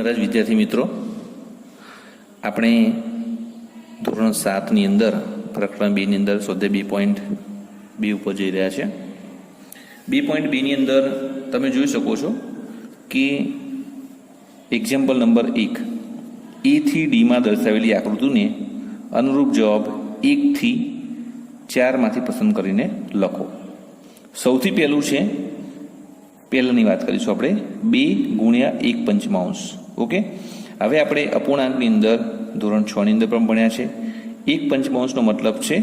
મારા વિદ્યાર્થી મિત્રો, આપણે ધોરણ 7ની અંદર પ્રકરણ 2 ની અંદર સ્વાધ્યાય 2.2 ઉપર જઈ રહ્યા છે. 2.2 ની અંદર તમે જોઈ શકો છો કે એક્ઝામ્પલ નંબર 1, એ થી ડીમાં દર્શાવેલી આકૃતિને અનુરૂપ જવાબ 1 થી 4 માંથી પસંદ કરીને લખો. સૌથી પહેલું છે, પહેલાની વાત કરીશું આપણે, 2 ગુણ્યા 1 પંચમાંશ. ઓકે, હવે આપણે અપૂર્ણાંકની અંદર ધોરણ 6 ની અંદર પણ ભણ્યા છે. 1 પંચમાંશનો મતલબ છે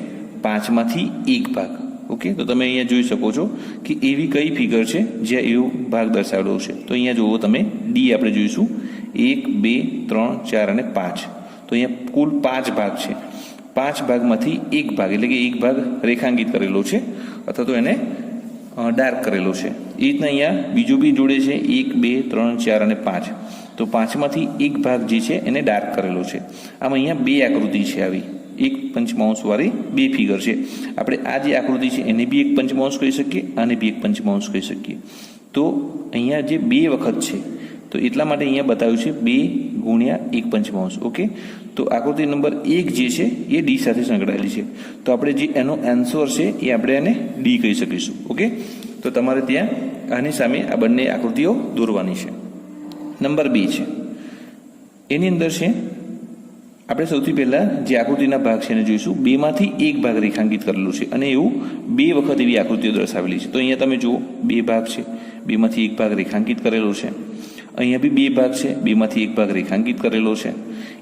5માંથી 1 ભાગ. ઓકે, તો તમે અહીંયા જોઈ શકો છો કે એવી કઈ ફિગર છે જ્યાં એવો ભાગ દર્શાવેલો છે. તો અહીંયા જુઓ તમે, ડી આપણે જોઈશું 1, 2, 3, 4 અને 5. તો અહીંયા કુલ 5 ભાગ છે. 5 ભાગમાંથી 1 ભાગ એટલે કે 1 ભાગ રેખાંકિત કરેલો છે અથવા તો એને ડાર્ક કરેલો છે. એ રીતના અહીંયા બીજું બી જોડે છે 1, 2, 3, 4 અને 5. તો 5માંથી 1 ભાગ જે છે એને ડાર્ક કરેલો છે. આમ અહીંયા 2 આકૃતિ છે, આવી 1 પંચમાંશ વાળી 2 ફિગર છે. આપણે આ જે આકૃતિ છે એને બી 1 પંચમાંશ કહી શકીએ, આને બી 1 પંચમાંશ કહી શકીએ. તો અહીંયા જે 2 વખત છે, તો એટલા માટે અહીંયા બતાવ્યું છે 2 ગુણ્યા 1 પંચમાંશ. ઓકે, તો આકૃતિ નંબર 1 જે છે એ ડી સાથે સંકળાયેલી છે. તો આપણે જે એનો આન્સર છે એ આપણે એને ડી કહી શકીશું. ઓકે, તો તમારે ત્યાં આની સામે આ બંને આકૃતિઓ દોરવાની છે. નંબર 2 છે, એની અંદર છે આપણે સૌથી પહેલા જે આકૃતિના ભાગ છે એને જોઈશું. 2માંથી 1 ભાગ રેખાંકિત કરેલું છે અને એવું 2 વખત એવી આકૃતિઓ દર્શાવેલી છે. તો અહીંયા તમે જુઓ 2 ભાગ છે, 2માંથી 1 ભાગ રેખાંકિત કરેલો છે. અહીંયા બી 2 ભાગ છે, 2માંથી 1 ભાગ રેખાંકિત કરેલો છે.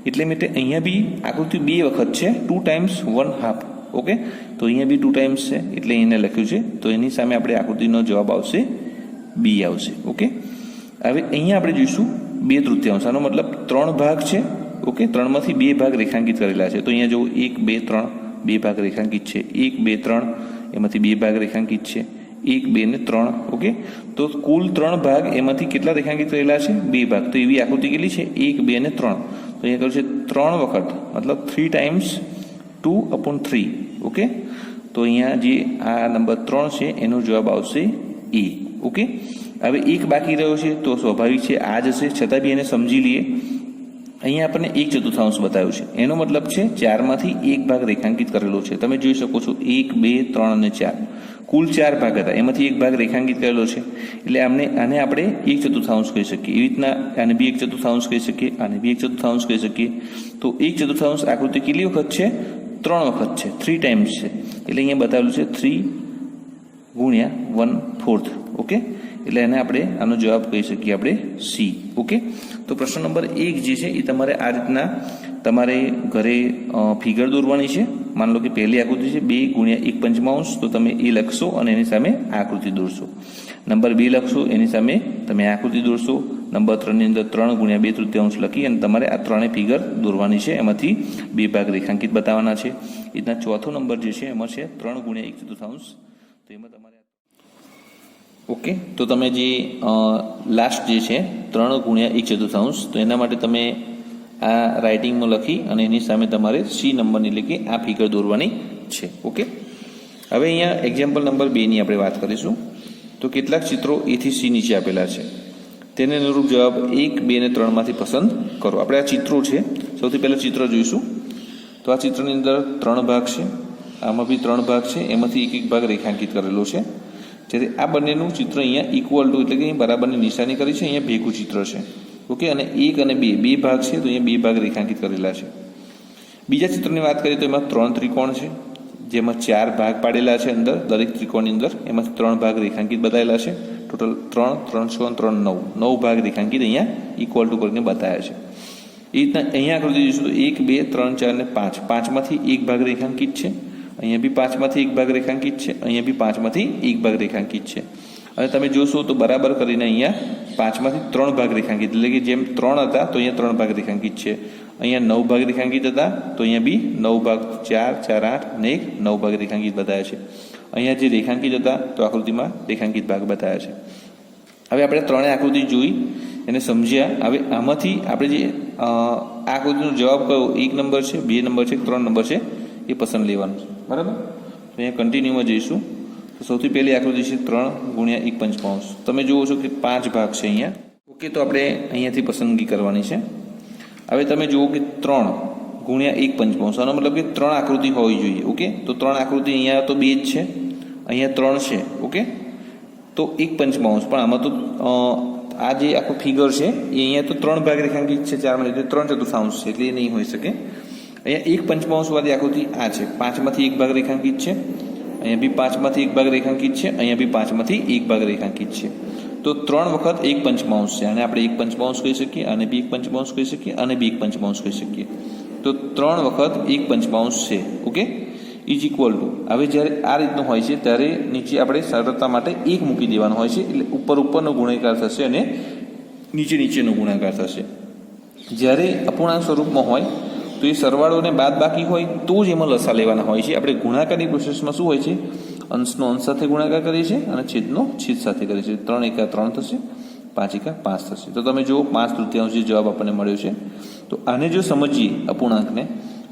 એટલે માટે અહીંયા બી આકૃતિ 2 વખત છે, 2 ટાઈમ્સ 1/2. ઓકે, તો અહીંયા બી 2 ટાઈમ્સ છે એટલે એને લખ્યું છે. તો એની સામે આપણે આકૃતિનો જવાબ આવશે બી આવશે. ઓકે, હવે અહીંયા આપણે જોઈશું 2/3. આનો મતલબ 3 ભાગ છે. ઓકે, 3માંથી 2 ભાગ રેખાંકિત કરેલા છે. તો અહીંયા જો 1, 2, 3 2 ભાગ રેખાંકિત છે. 1, 2, 3 એમાંથી 2 ભાગ રેખાંકિત છે. 1, 2 ને 3. ઓકે, તો કુલ 3 ભાગ એમાંથી કેટલા રેખાંકિત કરેલા છે? 2 ભાગ. તો એવી આકૃતિ કેટલી છે? 1, 2 ને 3. તો અહીંયા કહ્યું છે 3 વખત, મતલબ 3 ટાઈમ્સ 2/3. ઓકે, તો અહીંયા જે આ નંબર 3 છે એનો જવાબ આવશે એ. ઓકે, હવે 1 બાકી રહ્યો છે તો સ્વાભાવિક છે આ જ હશે, છતાં બી એને સમજી લઈએ. અહીંયા આપણને 1/4 બતાવ્યું છે, એનો મતલબ છે 4માંથી 1 ભાગ રેખાંકિત કરેલો છે. તમે જોઈ શકો છો 1, 2, 3 અને 4 કુલ 4 ભાગ હતા, એમાંથી 1 ભાગ રેખાંકિત કરેલો છે. એટલે આને આપણે 1/4 કહી શકીએ. એવી રીતના આને બી 1/4 કહી શકીએ, આને બી 1/4 કહી શકીએ. તો 1/4 આકૃતિ કેટલી વખત છે? 3 વખત છે, 3 ટાઈમ્સ છે. એટલે અહીંયા બતાવેલું છે 3 ગુણ્યા 1/4. ઓકે, એટલે એને આપણે આનો જવાબ કહી શકીએ આપણે સી. ઓકે, તો પ્રશ્ન નંબર 1 જે છે એ તમારે આ રીતના તમારે ઘરે ફિગર દોરવાની છે. માની લો કે પહેલી આકૃતિ છે 2 ગુણ્યા 1 પંચમાંશ, તો તમે એ લખશો અને એની સામે આકૃતિ દોરશો. નંબર 2 લખશો, એની સામે તમે આકૃતિ દોરશો. નંબર 3 ની અંદર 3 ગુણ્યા 2/3 લખી અને તમારે આ 3 ફિગર દોરવાની છે. એમાંથી 2 ભાગ રેખાંકિત બતાવવાના છે. એના ચોથો નંબર જે છે એમાં છે 3 ગુણ્યા 1/4. તો એમાં તમારે ઓકે, તો તમે જે લાસ્ટ જે છે 3 ગુણ્યા 1/4, તો એના માટે તમે આ રાઇટિંગમાં લખી અને એની સામે તમારે સી નંબરની એટલે કે આ ફિગર દોરવાની છે. ઓકે, હવે અહીંયા એક્ઝામ્પલ નંબર 2 ની આપણે વાત કરીશું. તો કેટલાક ચિત્રો એ થી સી નીચે આપેલા છે, તેને અનુરૂપ જવાબ 1, 2 અને 3 માંથી પસંદ કરો. આપણે આ ચિત્રો છે, સૌથી પહેલાં ચિત્ર જોઈશું. તો આ ચિત્રની અંદર 3 ભાગ છે, આમાં બી 3 ભાગ છે, એમાંથી 1 ભાગ રેખાંકિત કરેલો છે. જ્યારે આ બંનેનું ચિત્ર અહીંયા ઇક્વલ ટુ એટલે કે બરાબરની નિશાની કરી છે, અહીંયા ભેગું ચિત્ર છે. ઓકે, અને 1 અને 2 ભાગ છે, તો અહીંયા 2 ભાગ રેખાંકિત કરેલા છે. બીજા ચિત્રની વાત કરીએ તો એમાં 3 ત્રિકોણ છે, જેમાં 4 ભાગ પાડેલા છે અંદર. દરેક ત્રિકોણની અંદર એમાં 3 ભાગ રેખાંકિત બતાવેલા છે. ટોટલ 3, 3, 6, 3, 9 ભાગ રેખાંકિત અહીંયા ઇક્વલ ટુ કરીને બતાવ્યા છે. એ રીતના અહીંયા આકૃતિ જોઈશું તો 1, 2, 3, 4 અને 5, 5માંથી 1 ભાગ રેખાંકિત છે. અહીંયા બી 5માંથી 1 ભાગ રેખાંકિત છે. અહીંયા બી 5માંથી 1 ભાગ રેખાંકિત છે. અને તમે જોશો તો બરાબર કરીને અહીંયા 5માંથી 3 ભાગ રેખાંકિત, એટલે કે જેમ 3 હતા તો અહીંયા 3 ભાગ રેખાંકિત છે. અહીંયા 9 ભાગ રેખાંકિત હતા તો અહીંયા બી 9 ભાગ, 4, 4, 8 અને 9 ભાગ રેખાંકિત બતાવ્યા છે. અહીંયા જે રેખાંકિત હતા તો આકૃતિમાં રેખાંકિત ભાગ બતાવ્યા છે. હવે આપણે 3 આકૃતિ જોઈ, એને સમજ્યા. હવે આમાંથી આપણે જે આકૃતિનો જવાબ કયો, 1 નંબર છે, 2 નંબર છે, 3 નંબર છે, એ પસંદ લેવાનું છે. બરાબર, તો અહીંયા કન્ટિન્યુમાં જઈશું. તો સૌથી પહેલી આકૃતિ છે 3 ગુણ્યા 1 પંચમાંશ. તમે જુઓ છો કે 5 ભાગ છે અહીંયા. ઓકે, તો આપણે અહીંયાથી પસંદગી કરવાની છે. હવે તમે જુઓ કે 3 ગુણ્યા 1 પંચમાંશ, આનો મતલબ કે 3 આકૃતિ હોવી જોઈએ. ઓકે, તો 3 આકૃતિ અહીંયા તો 2 જ છે, અહીંયા 3 છે. ઓકે, તો 1 પંચમાંશ, પણ આમાં તો આ જે આખું ફિગર છે એ અહીંયા તો 3 ભાગ રેખાંકિત છે 4 એટલે 3 ચતુર્થાંશ છે, એટલે એ નહીં હોઈ શકે. અહીંયા 1 પંચમાંશ વાળી આકૃતિ આ છે, 5માંથી 1 ભાગ રેખાંકિત છે, અહીંયા બી 5માંથી 1 ભાગ રેખાંકિત છે, અહીંયા બી 5માંથી 1 ભાગ રેખાંકિત છે. તો 3 વખત 1 પંચમાંશ છે, અને આપણે 1 પંચમાંશ કહી શકીએ, અને બી 1 પંચમાંશ કહી શકીએ, અને બી 1 પંચમાંશ કહી શકીએ. તો 3 વખત 1 પંચમાંશ છે. ઓકે, ઇઝ ઇક્વલ ટુ, હવે જ્યારે આ રીતનું હોય છે ત્યારે નીચે આપણે સરળતા માટે 1 મૂકી દેવાનું હોય છે, એટલે ઉપર ઉપરનો ગુણાકાર થશે અને નીચે નીચેનો ગુણાકાર થશે. જ્યારે અપૂર્ણાંક સ્વરૂપમાં હોય તો એ સરવાળો અને બાદબાકી હોય તો જ એમાં લસા લેવાના હોય છે. આપણે ગુણાકારની પ્રોસેસમાં શું હોય છે, અંશનો અંશ સાથે ગુણાકાર કરીએ છીએ અને છેદનો છેદ સાથે કરીએ છીએ. 3 એકા 3 થશે, 5 એકા 5 થશે. તો તમે જુઓ 5/3 જે જવાબ આપણને મળ્યો છે. તો આને જો સમજીએ અપૂર્ણાંકને,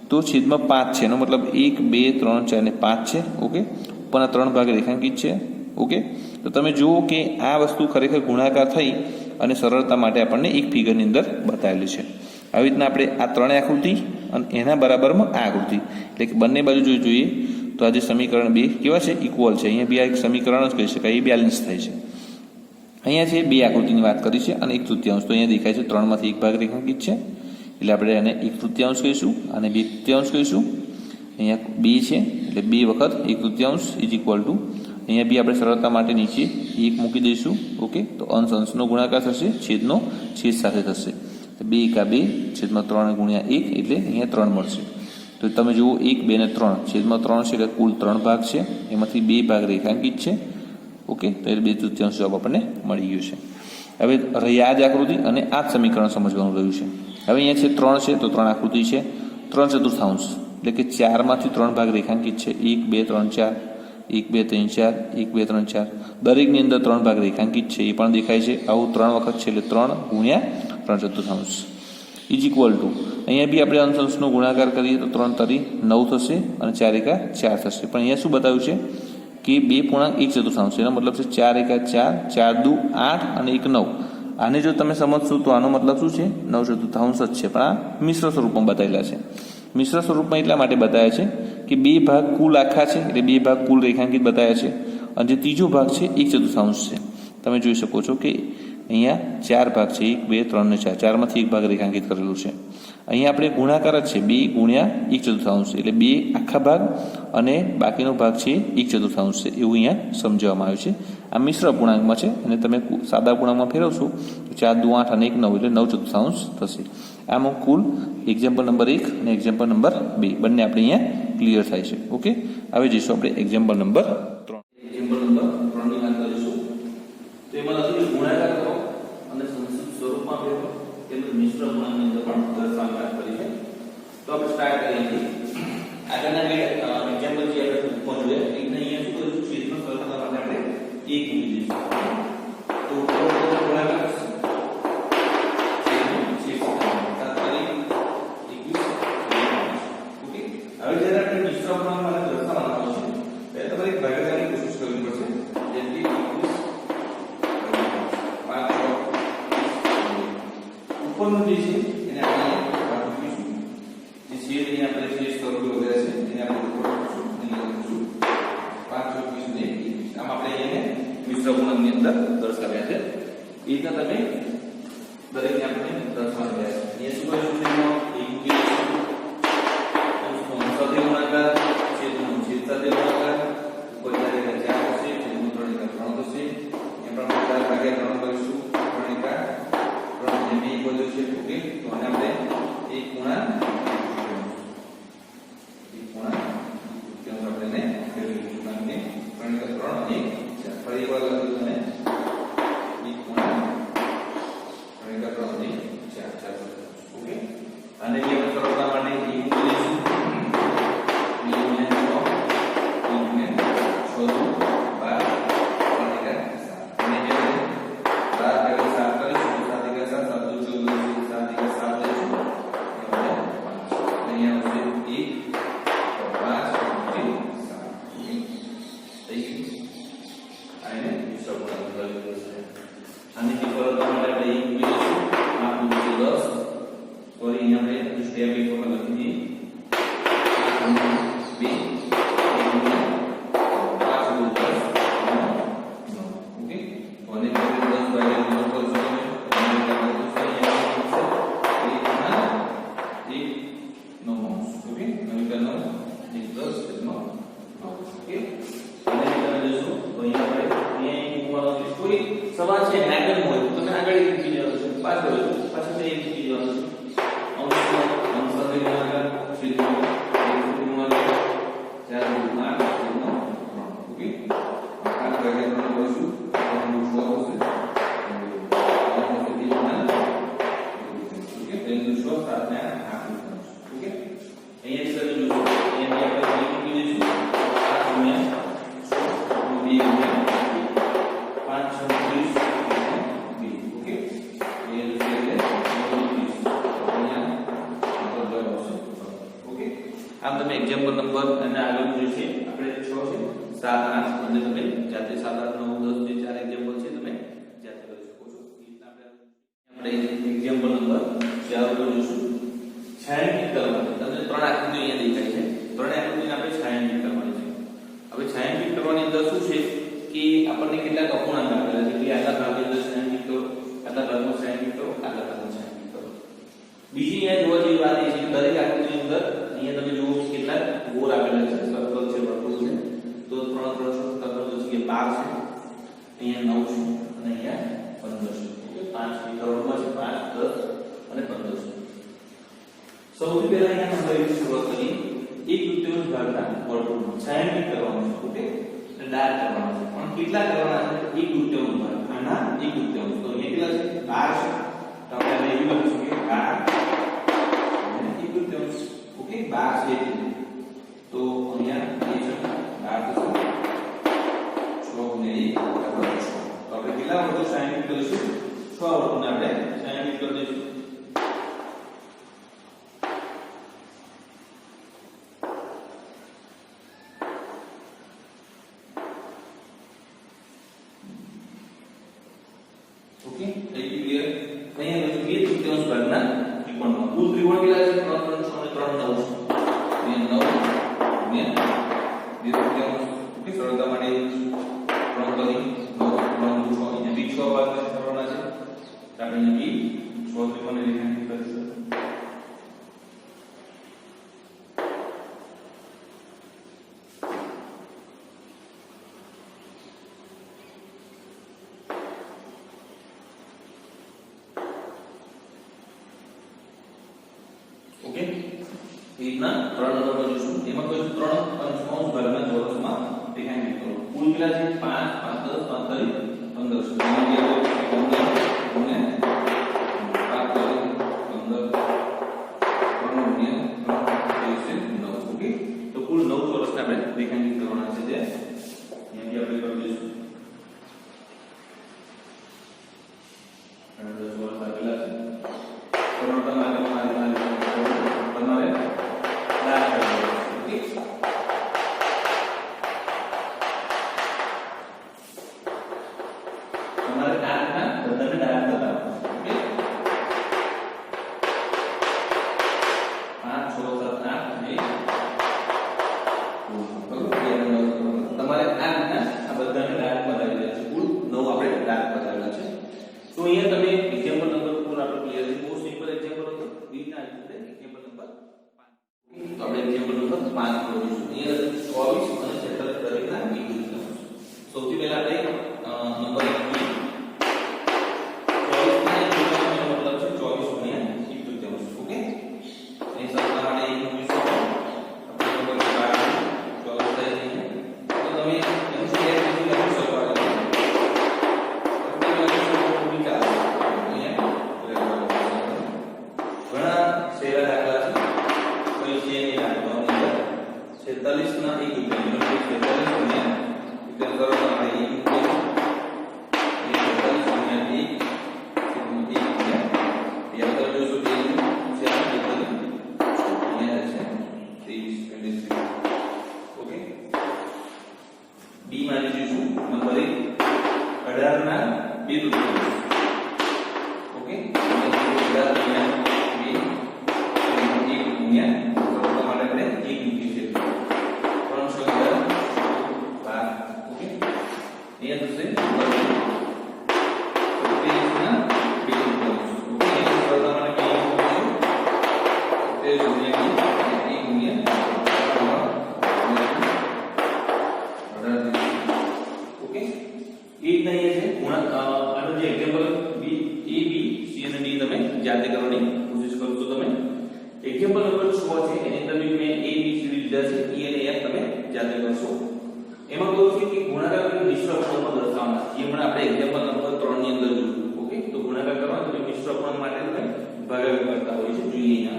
તો છેદમાં 5 છે, એનો મતલબ 1 2 3 4 ને 5 છે. ઓકે, ઉપરના 3 ભાગ રેખાંકિત છે. ઓકે, તો તમે જુઓ કે આ વસ્તુ ખરેખર ગુણાકાર થઈ અને સરળતા માટે આપણને એક ફિગરની અંદર બતાવેલી છે. આવી રીતના આપણે આ 3 આકૃતિ અને એના બરાબરમાં આ આકૃતિ, એટલે કે બંને બાજુ જો જોઈએ તો આ જે સમીકરણ 2 કેવા છે, ઇક્વલ છે. અહીંયા બી આ એક સમીકરણ જ કહી શકાય, એ બેલેન્સ થાય છે. અહીંયા છે 2 આકૃતિની વાત કરી છે અને 1/3. તો અહીંયા દેખાય છે 3માંથી 1 ભાગ રેખાંકિત છે, એટલે આપણે એને 1/3 કહીશું અને 2/3 કહીશું. અહીંયા 2 છે એટલે 2 વખત 1/3 ઇઝ ઇક્વલ ટુ, અહીંયા બી આપણે સરળતા માટે નીચે 1 મૂકી દઈશું. ઓકે, તો અંશ અંશનો ગુણાકાર થશે, છેદનો છેદ સાથે થશે. 2 એકા 2 છેદમાં 3 ગુણ્યા 1 એટલે અહીંયા 3 મળશે. તો તમે જુઓ 1 2 ને 3 છેદમાં 3 છે, એટલે કુલ 3 ભાગ છે, એમાંથી 2 ભાગ રેખાંકિત છે. ઓકે, તો એ 2/3 જવાબ આપણને મળી ગયું છે. હવે રહી આ જ આકૃતિ અને આ જ સમીકરણ સમજવાનું રહ્યું છે. હવે અહીંયા છે 3 છે, તો 3 આકૃતિ છે, 3 ચતુર્થાંશ એટલે કે 4માંથી 3 ભાગ રેખાંકિત છે, 1 2 3 4, 1 2 3 4, 1 2 3 4. દરેકની અંદર 3 ભાગ રેખાંકિત છે, એ પણ દેખાય છે. આવું 3 વખત છે, એટલે 3 ગુણ્યા 3 ચતુર્થાંશ ઇઝ ઇક્વલ ટુ, અહીંયા બી આપણે અંશ અંશનો ગુણાકાર કરીએ તો 3 તરી 9 થશે અને 4 એકા 4 થશે. પણ અહીંયા શું બતાવ્યું છે કે 2.1 એનો મતલબ છે 4 એકા 4, 4 દુ 8 અને 1 9. આને જો તમે સમજશો તો આનો મતલબ શું છે, 9/4 જ છે, પણ આ મિશ્ર સ્વરૂપમાં બતાવેલા છે. મિશ્ર સ્વરૂપમાં એટલા માટે બતાવ્યા છે કે 2 ભાગ કુલ આખા છે, એટલે 2 ભાગ કુલ રેખાંકિત બતાવ્યા છે, અને જે ત્રીજો ભાગ છે 1/4 છે. તમે જોઈ શકો છો કે અહીંયા 4 ભાગ છે, 1 2 3 ને 4, 4માંથી 1 ભાગ રેખાંકિત કરેલું છે. અહીંયા આપણે ગુણાકાર જ છે, 2 ગુણ્યા 1/4 એટલે 2 આખા ભાગ અને બાકીનો ભાગ છે 1/4 છે, એવું અહીંયા સમજાવવામાં આવ્યું છે. આ મિશ્ર અપૂર્ણાંકમાં છે, અને તમે સાદા અપૂર્ણાંકમાં ફેરવશો તો 4 દુ 8 અને 1 9 એટલે 9/4 થશે. આમાં કુલ એક્ઝામ્પલ નંબર 1 અને એક્ઝામ્પલ નંબર 2 બંને આપણે અહીંયા ક્લિયર થાય છે. ઓકે, હવે જઈશું આપણે એક્ઝામ્પલ નંબર 3. એક્ઝામ્પલ નંબર 3 ની વાત કરીશું. તો એમાં લખ્યું ગુણાકાર કરો અને સંક્ષિપ્ત સ્વરૂપમાં ફેરવો, તેમજ મિશ્ર અપૂર્ણાંકની અંદર પણ દર્શાવવાની વાત કરી છે. તો આપણે સ્ટાર્ટ કરીએ છીએ. આગળના બે એક્ઝામ્પલ જે આપણે ઉપર જોઈએ, એકને અહીંયા શું કરીશું, છેદમાં સરળતા માટે આપણે 1 મૂકી દઈશું. તો ઉપર ગુણાકાર કરશું, છેદનો છેદ સાથે 21. ઓકે, હવે જ્યારે આપણે મિશ્ર અપૂર્ણાંક માટે દર્શાવવાના હોય છે ત્યારે તમારે ભાગાકારની કોશિશ કરવી પડશે. જેમ કે 21 ઉપરનું જે છે એને આપણે રાખીશું, જે છેદ અહીંયા આપણે જે સ્વરૂપ વગેરે છે એને આપણે ઉપર રાખીશું, અહીંયા લખીશું 5 21 ને 21. આમ આપણે અહીંયા મિશ્ર અપૂર્ણાંકની અંદર દર્શાવ્યા છે. એ રીતના તમે દરેકને આપણે દર્શાવ્યા છે. અહીંયા શું કરીશું, સાથે ગુણાકાર, છેદનો છેદ સાથે ગુણાકાર, ઉપર 4 એકા 4 થશે, છેદનો 3 એકા 3 થશે. અહીંયા પણ 4 ભાગ્યા 3 કરીશું, 3 એકા 3 ને 2 બધું છે. ઓકે, તો આને આપણે 1 ગુણા 1 આપણે ફેરવીશું, કારણ કે 3 એકા 3 અને 4. ફરી એકવાર લખીશું અને 1 ગુણા 3 એકા 3 અને 4. ઓકે, અને જે આપણે સરળતા માટે 1 મૂકી દઈશું, 7 આની સરળતા માટે આપણે એક મૂકી દઈશું. આ મૂકી 10 સોરી અહીંયા આપણે સ્ટેપ એક વખત લખી દઈએ. 2 સવા છે આગળ હોય તો તમે આગળ એક મૂકી દેવાનું છે, પાછળ હોય પાછળ એક મૂકી દેવાનું છે. અંશ સાથે ગુણાકાર સીધો એક ગુણાકાર 4 ઓકે આ પ્રકાર કરીશું. આનું 6 હશે ઓકે તેનું 6 સાથે આ ઓકે અહીંયા તમે જોશો અહીંયા આપણે મૂકી દઈશું 5 આમ તમે એક્ઝામ્પલ નંબર અને આગળ જોઈશે આપણે 6 છે 7 8 અને તમે જાતે 7 8 9 10 જે ચાર એક્ઝામ્પલ છે તમે જાતે કરી શકો છો. એ રીતના આપણે એક્ઝામ્પલ નંબર 4 પર જોઈશું. છાयांकित કરવાની તમને ત્રણ આકૃતિઓ અહીંયા દેખાય છે. ત્રણ આકૃતિને આપણે છાयांकित કરવાની છે. હવે છાयांकित કરવાની અંદર શું છે કે આપણને કેટલાક અપૂર્ણાંક આપેલા છે કે આટલા ભાગની અંદર છાयांकित કરો, આટલા ભાગમાં છાयांकित કરો, આટલા ભાગમાં છાयांकित કરો. બીજી અહીંયા જોવા જેવી વાત એ છે કે દરેક આકૃતિની અંદર અહીંયા તમે જુઓ કેટલા ગોળ આપેલા છે, સર્કલ છે, વર્તુળ છે. તો 3 3 સર્કલ તો છે 12 છે, અહીંયા 9 છે અને અહીંયા 15 છે. ઓકે 5 વિકર્ણમાં છે 5 10 અને 15 છે. સૌથી પહેલા અહીંયા નંબર 1 શરૂઆત કરી 1/3 ભાગના વર્તુળમાં છાयांकित કરવાનું છે. ઓકે અને ડાર્ક કરવાનું છે. પણ કેટલા કરવાના છે? 1/3 ભાગ. આના 1/3 તો અહીંયા કેટલા છે? 12 છે. તો આપણે એવું લખીશું કે 12 ઓકે 12 છે તો અહીંયા એ છે 12 6 ગુણ્યા 1 6. તો આપણે કેટલા વર્તુળ છાयांकित કરીશું? 6 વર્તુળને આપણે છાयांकित કરી દઈશું. ઓકે એક ક્લિયર. અહીંયા લખી 2/3 ભાગના ત્રિકોણમાં કુલ ત્રિકોણ કેટલા છે? 3 3 6 અને 3 9 છે. 9 2/3 ઓકે સરળતા માટે 3 કરી 9 3 6 અહીંયા બી 6 ભાગમાં કરવાના છે. આપણે અહીંયા બી 6 ત્રિકોણને રેખાંકિત કરીશું. ઓકે એ રીતના 3 નંબર જોઈશું. એમાં કોઈ 3 પંચમાંશ ભાગના ચોરસમાં રેખાંકિત કરો. કુલ કેટલા છે? 5 5 10 45 15 15 ઓકે તો કુલ 9 ચોરસને આપણે રેખાંકિત કરવાના છે. જે અહીંયાથી આપણે કરી દઈશું. અને 10 ચોરસ આપેલા છે. સરળતા માટે તમારે ડાર્ક કરવાનું છે. ઓકે તમારે ડાર્કના બધાને ડાર્ક બતાવવાનું છે. ઓકે 5 6 7 8 અને તમારે આ બધાને ડાર્ક બતાવી દેવા છે. કુલ 9 આપણે ડાર્ક બતાવેલા છે. તો અહીંયા તમે એક્ઝામ્પલ નંબર 4 આપણે ક્લિયર છે. બહુ સિમ્પલ એક્ઝામ્પલ હતો. બીજા એક્ઝામ્પલ નંબર 5 તો આપણે એક્ઝામ્પલ નંબર 5 જોઈશું. અહીંયા 24 અને 46 દરેકના વિકલ્પ. સૌથી પહેલા આપણે નંબર 1 46 ના 1 રૂપિયા 46 ગુણ્યા 1 કરો તો આપણે 1 બી માં જોઈશું નંબર 1 18 ના 2 રૂપિયા રીતના અહીંયા છે ગુણાંક આનો જે એક્ઝામ્પલ બી એ બી સી અને ડી તમે જાતે કરવાની કોશિશ કરશો તમે એક્ઝામ્પલ નંબર 6 છે એની અંદર બી મેં એ બી સી લીધા છે ઈ અને એફ તમે જાતે કરશો એમાં કહું છું કે ગુણાકાર કરીને મિશ્ર અપૂર્ણાંકમાં દર્શાવવાના જે હમણાં આપણે એક્ઝામ્પલ નંબર 3 ની અંદર જોયું ઓકે તો ગુણાકાર કરવાનો તો મિશ્ર અપૂર્ણાંક માટે તમે ભાગાકાર કરતા હોય છે જોઈએ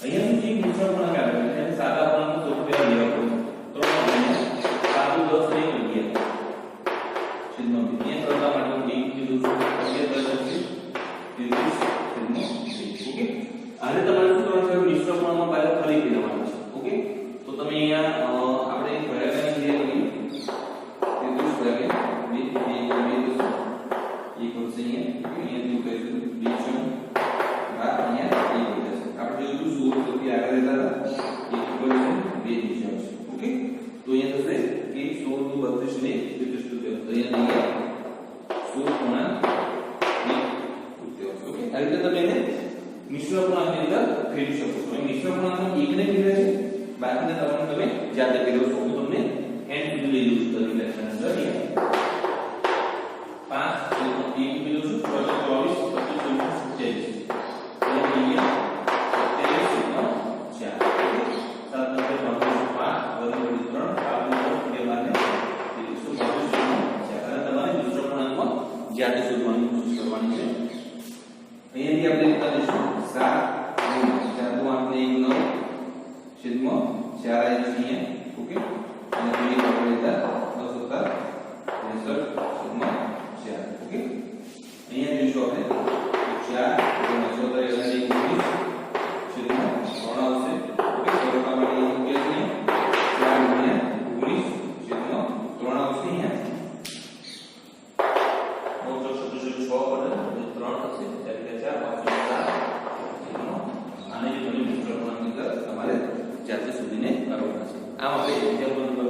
અહીંયા જે મિશ્ર અપૂર્ણાંક આવે છે એને સાદા અપૂર્ણાંકનું સ્વરૂપ લેવા પડે 3 7 10 ને 11 છેદમાં 2 અહીંયા કરતા માટે હું 1 કીધું છું 11 ઓકે આને તમારે શું કરવાનું છે મિશ્ર અપૂર્ણાંકમાં પાછા ફરીથી લેવાનું છે ઓકે તો તમે અહીંયા આપણે ભાગાકારની ક્રિયા કરી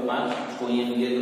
5 કોઈ